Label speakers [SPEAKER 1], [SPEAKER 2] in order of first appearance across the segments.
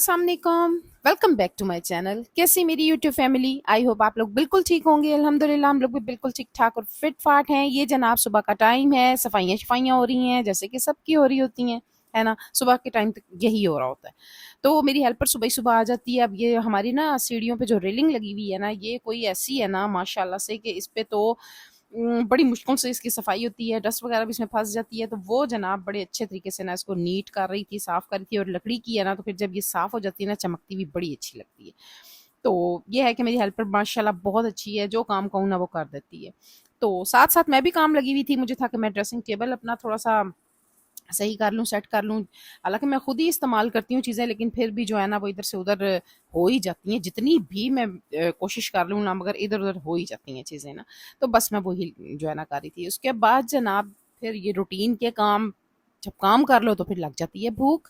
[SPEAKER 1] अस्सलाम वालेकुम, welcome back to my channel. कैसी मेरी यूट्यूब फैमिली? आई होप आप लोग बिल्कुल ठीक होंगे। अल्हम्दुलिल्लाह हम लोग भी बिल्कुल ठीक ठाक और फिट फाट हैं। ये जनाब सुबह का टाइम है, सफाइयाँ शफाइयाँ हो रही हैं जैसे कि सबकी हो रही होती हैं, है ना। सुबह के टाइम तक यही हो रहा होता है। तो मेरी हेल्पर सुबह ही सुबह आ जाती है। अब ये हमारी ना सीढ़ियों पे जो रेलिंग लगी हुई है ना, ये कोई ऐसी है ना माशाल्लाह से कि इस पे तो बड़ी मुश्किल से इसकी सफाई होती है, डस्ट वगैरह भी इसमें फंस जाती है। तो वो जनाब बड़े अच्छे तरीके से ना इसको नीट कर रही थी, साफ कर रही थी। और लकड़ी की है ना, तो फिर जब ये साफ हो जाती है ना, चमकती भी बड़ी अच्छी लगती है। तो ये है कि मेरी हेल्पर माशाल्लाह बहुत अच्छी है, जो काम कहूँ ना वो कर देती है। तो साथ साथ मैं भी काम लगी हुई थी, मुझे था कि मैं ड्रेसिंग टेबल अपना थोड़ा सा सही कर लूँ, सेट कर लूँ। हालाँकि मैं खुद ही इस्तेमाल करती हूँ चीज़ें, लेकिन फिर भी जो है ना वो इधर से उधर हो ही जाती हैं। जितनी भी मैं कोशिश कर लूँ ना, मगर इधर-उधर हो ही जाती हैं चीज़ें ना। तो बस मैं वही जो है ना कर रही थी। उसके बाद जनाब फिर ये रूटीन के काम, जब काम कर लो तो फिर लग जाती है भूख।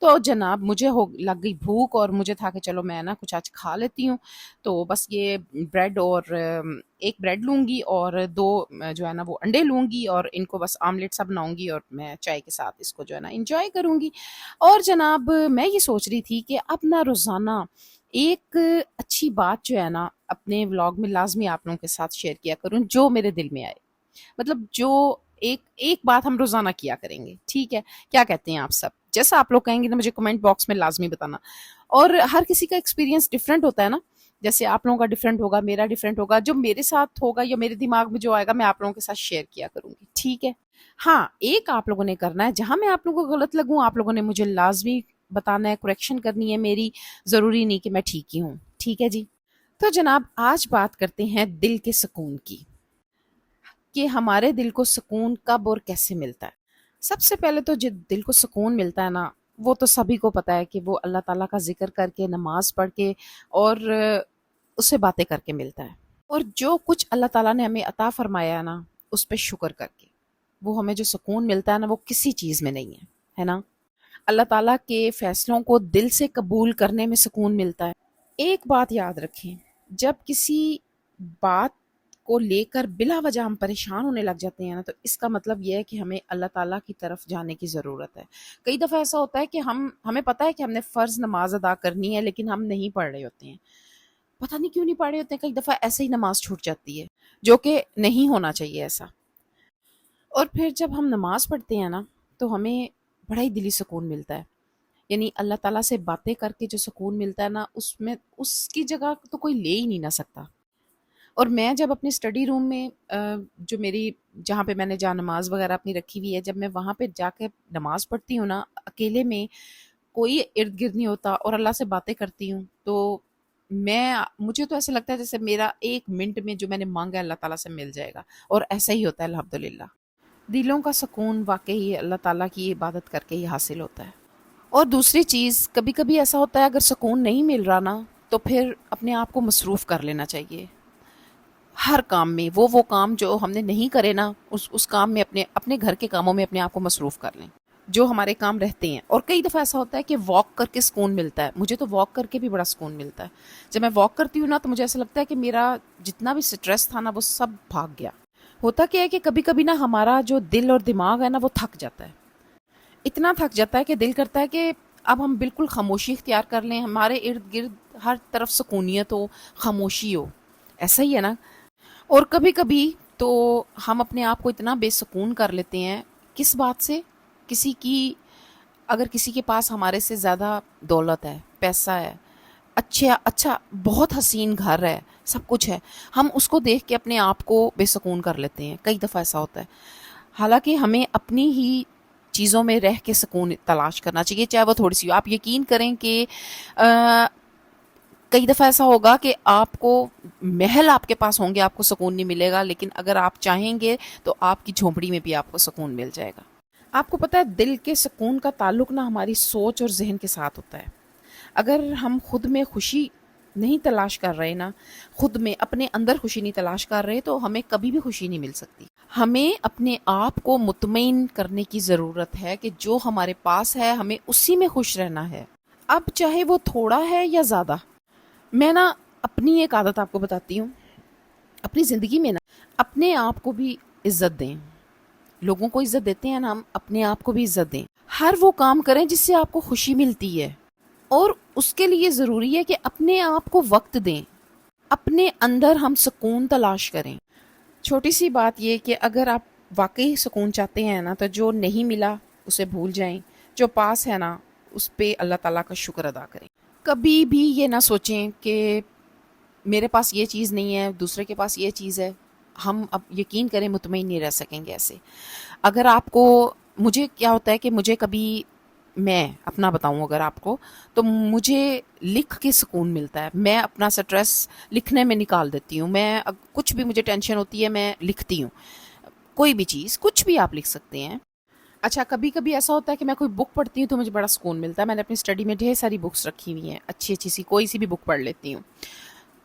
[SPEAKER 1] तो जनाब मुझे हो लग गई भूख और मुझे था कि चलो मैं ना कुछ आज खा लेती हूँ। तो बस ये ब्रेड और 1 ब्रेड लूँगी और 2 जो है ना वो अंडे लूँगी और इनको बस ऑमलेट सा बनाऊँगी और मैं चाय के साथ इसको जो है ना एन्जॉय करूँगी। और जनाब मैं ये सोच रही थी कि अब ना रोज़ाना एक अच्छी बात जो है ना अपने व्लॉग में लाज़मी आप लोगों के साथ शेयर किया करूँ, जो मेरे दिल में आए। मतलब जो एक एक बात हम रोज़ाना किया करेंगे, ठीक है? क्या कहते हैं आप सब? जैसा आप लोग कहेंगे ना मुझे कमेंट बॉक्स में लाज़मी बताना। और हर किसी का एक्सपीरियंस डिफरेंट होता है ना, जैसे आप लोगों का डिफरेंट होगा, मेरा डिफरेंट होगा। जो मेरे साथ होगा या मेरे दिमाग में जो आएगा मैं आप लोगों के साथ शेयर किया करूँगी, ठीक है? हाँ, एक आप लोगों ने करना है, जहाँ मैं आप लोगों को गलत लगूँ आप लोगों ने मुझे लाज़मी बताना है, करेक्शन करनी है मेरी, ज़रूरी नहीं कि मैं ठीक ही हूँ, ठीक है जी? तो जनाब आज बात करते हैं दिल के सुकून की। कि हमारे दिल को सुकून कब और कैसे मिलता है। सबसे पहले तो जो दिल को सुकून मिलता है ना, वो तो सभी को पता है कि वो अल्लाह ताला का ज़िक्र करके, नमाज़ पढ़ के और उससे बातें करके मिलता है। और जो कुछ अल्लाह ताला ने हमें अता फ़रमाया है ना, उस पे शुक्र करके, वो हमें जो सुकून मिलता है ना, वो किसी चीज़ में नहीं है ना? अल्लाह ताला के फ़ैसलों को दिल से कबूल करने में सुकून मिलता है। एक बात याद रखें, जब किसी बात को लेकर बिला वजह हम परेशान होने लग जाते हैं ना, तो इसका मतलब ये है कि हमें अल्लाह ताला की तरफ जाने की ज़रूरत है। कई दफ़ा ऐसा होता है कि हमें पता है कि हमने फ़र्ज़ नमाज अदा करनी है, लेकिन हम नहीं पढ़ रहे होते हैं। पता नहीं क्यों नहीं पढ़ रहे होते हैं, कई दफ़ा ऐसे ही नमाज छूट जाती है, जो कि नहीं होना चाहिए ऐसा। और फिर जब हम नमाज पढ़ते हैं ना, तो हमें बड़ा ही दिली सुकून मिलता है। यानी अल्लाह ताला से बातें करके जो सुकून मिलता है ना, उसमें उसकी जगह तो कोई ले ही नहीं ना सकता। और मैं जब अपने स्टडी रूम में जो मेरी जहाँ पे मैंने जहाँ नमाज़ वग़ैरह अपनी रखी हुई है, जब मैं वहाँ पे जाके नमाज़ पढ़ती हूँ ना, अकेले में कोई इर्द-गिर्द नहीं होता और अल्लाह से बातें करती हूँ, तो मुझे तो ऐसा लगता है जैसे मेरा 1 मिनट में जो मैंने माँगा है अल्लाह ताला से मिल जाएगा। और ऐसा ही होता है अल्हम्दुलिल्लाह। दिलों का सुकून वाक़ई अल्लाह ताला की इबादत करके ही हासिल होता है। और दूसरी चीज़, कभी-कभी ऐसा होता है अगर सुकून नहीं मिल रहा ना, तो फिर अपने आप को मसरूफ़ कर लेना चाहिए। हर काम में वो काम जो हमने नहीं करे ना, उस काम में अपने अपने घर के कामों में अपने आप को मसरूफ़ कर लें, जो हमारे काम रहते हैं। और कई दफ़ा ऐसा होता है कि वॉक करके सुकून मिलता है। मुझे तो वॉक करके भी बड़ा सुकून मिलता है। जब मैं वॉक करती हूँ ना, तो मुझे ऐसा लगता है कि मेरा जितना भी स्ट्रेस था ना, वो सब भाग गया। होता क्या है कि कभी-कभी ना हमारा जो दिल और दिमाग है ना, वो थक जाता है। इतना थक जाता है कि दिल करता है कि अब हम बिल्कुल खामोशी इख्तियार कर लें, हमारे इर्द-गिर्द हर तरफ सुकूनियत हो, खामोशी हो। ऐसा ही है ना? और कभी-कभी तो हम अपने आप को इतना बेसुकून कर लेते हैं, किस बात से? किसी की अगर किसी के पास हमारे से ज़्यादा दौलत है, पैसा है, अच्छा बहुत हसीन घर है, सब कुछ है, हम उसको देख के अपने आप को बेसुकून कर लेते हैं। कई दफ़ा ऐसा होता है। हालाँकि हमें अपनी ही चीज़ों में रह के सुकून तलाश करना चाहिए, चाहे वो थोड़ी-सी हो। आप यकीन करें कि अ, कई दफ़ा ऐसा होगा कि आपको महल आपके पास होंगे, आपको सुकून नहीं मिलेगा, लेकिन अगर आप चाहेंगे तो आपकी झोंपड़ी में भी आपको सुकून मिल जाएगा। आपको पता है दिल के सुकून का ताल्लुक ना हमारी सोच और ज़हन के साथ होता है। अगर हम खुद में खुशी नहीं तलाश कर रहे ना, खुद में अपने अंदर खुशी नहीं तलाश कर रहे, तो हमें कभी भी खुशी नहीं मिल सकती। हमें अपने आप को मुतमईन करने की ज़रूरत है कि जो हमारे पास है हमें उसी में खुश रहना है। अब चाहे वो थोड़ा है या ज़्यादा। मैं ना अपनी एक आदत आपको बताती हूँ। अपनी ज़िंदगी में ना अपने आप को भी इज़्ज़त दें। लोगों को इज़्ज़त देते हैं ना हम, अपने आप को भी इज़्ज़त दें। हर वो काम करें जिससे आपको खुशी मिलती है। اور اس کے لیے ضروری ہے کہ اپنے آپ کو وقت دیں، اپنے اندر ہم سکون تلاش کریں۔ چھوٹی سی بات یہ کہ اگر آپ واقعی سکون چاہتے ہیں نا تو جو نہیں ملا اسے بھول جائیں، جو پاس ہے نا اس پہ اللہ تعالیٰ کا شکر ادا کریں۔ کبھی بھی یہ نہ سوچیں کہ میرے پاس یہ چیز نہیں ہے، دوسرے کے پاس یہ چیز ہے، ہم اب یقین کریں مطمئن نہیں رہ سکیں گے ایسے۔ اگر آپ کو، مجھے کیا ہوتا ہے کہ مجھے کبھی، میں اپنا بتاؤں اگر آپ کو، تو مجھے لکھ کے سکون ملتا ہے، میں اپنا سٹریس لکھنے میں نکال دیتی ہوں، میں کچھ بھی مجھے ٹینشن ہوتی ہے میں لکھتی ہوں، کوئی بھی چیز کچھ بھی آپ لکھ سکتے ہیں۔ اچھا کبھی کبھی ایسا ہوتا ہے کہ میں کوئی بک پڑھتی ہوں تو مجھے بڑا سکون ملتا ہے، میں نے اپنی اسٹڈی میں ڈھیر ساری بکس رکھی ہوئی ہیں، اچھی اچھی سی کوئی سی بھی بک پڑھ لیتی ہوں۔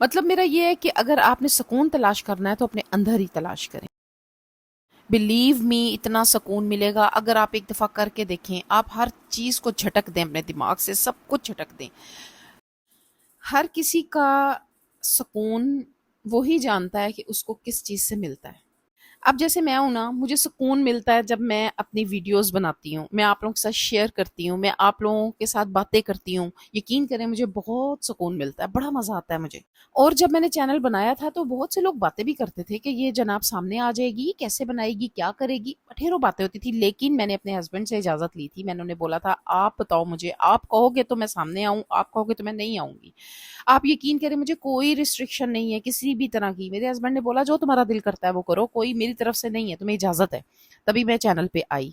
[SPEAKER 1] مطلب میرا یہ ہے کہ اگر آپ نے سکون تلاش کرنا ہے تو اپنے اندر ہی تلاش کریں، بلیو می اتنا سکون ملے گا اگر آپ ایک دفعہ کر کے دیکھیں۔ آپ ہر چیز کو جھٹک دیں، اپنے دماغ سے سب کچھ جھٹک دیں۔ ہر کسی کا سکون وہی جانتا ہے کہ اس کو کس چیز سے ملتا ہے۔ اب جیسے میں ہوں نا، مجھے سکون ملتا ہے جب میں اپنی ویڈیوز بناتی ہوں، میں آپ لوگوں کے ساتھ شیئر کرتی ہوں، میں آپ لوگوں کے ساتھ باتیں کرتی ہوں، یقین کریں مجھے بہت سکون ملتا ہے، بڑا مزہ آتا ہے مجھے۔ اور جب میں نے چینل بنایا تھا تو بہت سے لوگ باتیں بھی کرتے تھے کہ یہ جناب سامنے آ جائے گی، کیسے بنائے گی، کیا کرے گی، ڈھیروں باتیں ہوتی تھی، لیکن میں نے اپنے ہسبینڈ سے اجازت لی تھی، میں نے انہیں بولا تھا آپ بتاؤ مجھے، آپ کہو گے تو میں سامنے آؤں، آپ کہو گے تو میں نہیں آؤں گی۔ آپ یقین کریں مجھے کوئی ریسٹرکشن نہیں ہے کسی بھی طرح کی، میرے ہسبینڈ نے بولا جو تمہارا دل کرتا ہے وہ کرو، کوئی میری طرف سے نہیں ہے، تمہیں اجازت ہے۔ تبھی میں چینل پہ آئی،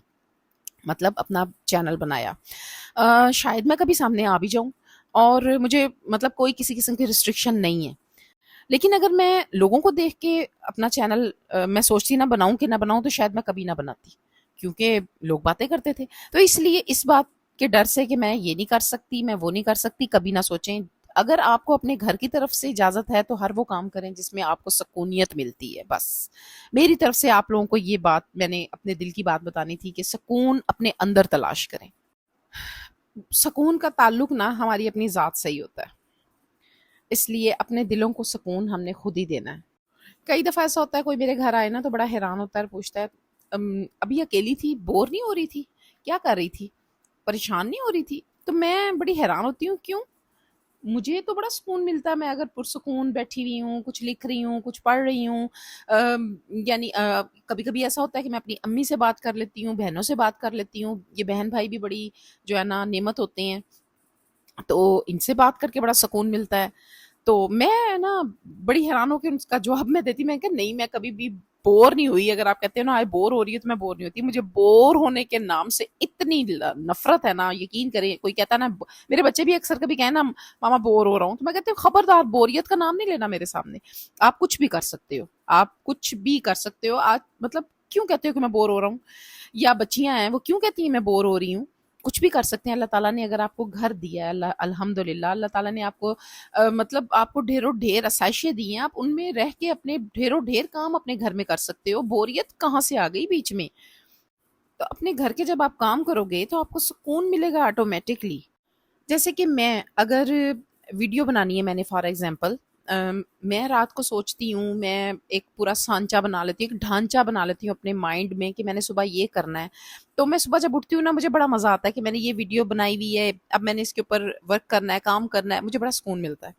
[SPEAKER 1] مطلب اپنا چینل بنایا۔ شاید میں کبھی سامنے آ بھی جاؤں، اور مجھے مطلب کوئی کسی قسم کی ریسٹرکشن نہیں ہے، لیکن اگر میں لوگوں کو دیکھ کے اپنا چینل میں سوچتی نہ بناؤں کہ نہ بناؤں تو شاید میں کبھی نہ بناتی، کیونکہ لوگ باتیں کرتے تھے۔ تو اس لیے اس بات کے ڈر سے کہ میں یہ نہیں کر سکتی، میں وہ نہیں کر سکتی، کبھی نہ سوچیں۔ اگر آپ کو اپنے گھر کی طرف سے اجازت ہے تو ہر وہ کام کریں جس میں آپ کو سکونیت ملتی ہے، بس میری طرف سے آپ لوگوں کو یہ بات، میں نے اپنے دل کی بات بتانی تھی کہ سکون اپنے اندر تلاش کریں۔ سکون کا تعلق نہ ہماری اپنی ذات سے ہی ہوتا ہے، اس لیے اپنے دلوں کو سکون ہم نے خود ہی دینا ہے۔ کئی دفعہ ایسا ہوتا ہے کوئی میرے گھر آئے نا تو بڑا حیران ہوتا ہے، پوچھتا ہے ابھی اکیلی تھی، بور نہیں ہو رہی تھی، کیا کر رہی تھی، پریشان نہیں ہو رہی تھی؟ تو میں بڑی حیران ہوتی ہوں، کیوں؟ مجھے تو بڑا سکون ملتا ہے، میں اگر پرسکون بیٹھی ہوئی ہوں، کچھ لکھ رہی ہوں، کچھ پڑھ رہی ہوں، یعنی کبھی کبھی ایسا ہوتا ہے کہ میں اپنی امی سے بات کر لیتی ہوں، بہنوں سے بات کر لیتی ہوں، یہ بہن بھائی بھی بڑی جو ہے نا نعمت ہوتے ہیں، تو ان سے بات کر کے بڑا سکون ملتا ہے۔ تو میں نا بڑی حیران ہو کے ان کا جواب میں دیتی، میں کہ نہیں میں کبھی بھی بور نہیں ہوئی، اگر آپ کہتے ہیں نا آئے بور ہو رہی ہے تو میں بور نہیں ہوتی، مجھے بور ہونے کے نام سے اتنی نفرت ہے نا، یقین کریں کوئی کہتا ہے نا، میرے بچے بھی اکثر کبھی کہیں نا ماما بور ہو رہا ہوں، تو میں کہتی ہوں خبردار بوریت کا نام نہیں لینا میرے سامنے، آپ کچھ بھی کر سکتے ہو، آپ کچھ بھی کر سکتے ہو آج، مطلب کیوں کہتے ہو کہ میں بور ہو رہا ہوں؟ یا بچیاں ہیں وہ کیوں کہتی ہیں میں بور ہو رہی ہوں؟ کچھ بھی کر سکتے ہیں، اللہ تعالیٰ نے اگر آپ کو گھر دیا ہے، اللہ الحمدللہ اللہ تعالیٰ نے آپ کو مطلب آپ کو ڈھیروں ڈھیر آسائشیں دی ہیں، آپ ان میں رہ کے اپنے ڈھیروں ڈھیر کام اپنے گھر میں کر سکتے ہو، بوریت کہاں سے آ گئی بیچ میں؟ تو اپنے گھر کے جب آپ کام کرو گے تو آپ کو سکون ملے گا آٹومیٹکلی۔ جیسے کہ میں اگر ویڈیو بنانی ہے، میں نے فار ایگزامپل میں رات کو سوچتی ہوں، میں ایک پورا سانچہ بنا لیتی ہوں، ایک ڈھانچہ بنا لیتی ہوں اپنے مائنڈ میں کہ میں نے صبح یہ کرنا ہے، تو میں صبح جب اٹھتی ہوں نا مجھے بڑا مزہ آتا ہے کہ میں نے یہ ویڈیو بنائی ہوئی ہے، اب میں نے اس کے اوپر ورک کرنا ہے، کام کرنا ہے، مجھے بڑا سکون ملتا ہے۔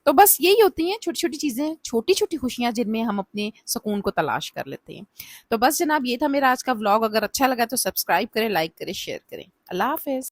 [SPEAKER 1] تو بس یہی ہوتی ہیں چھوٹی چھوٹی چیزیں، چھوٹی چھوٹی خوشیاں جن میں ہم اپنے سکون کو تلاش کر لیتے ہیں۔ تو بس جناب یہ تھا میرا آج کا ولاگ، اگر اچھا لگا تو سبسکرائب کریں، لائک کریں، شیئر کریں۔ اللہ حافظ۔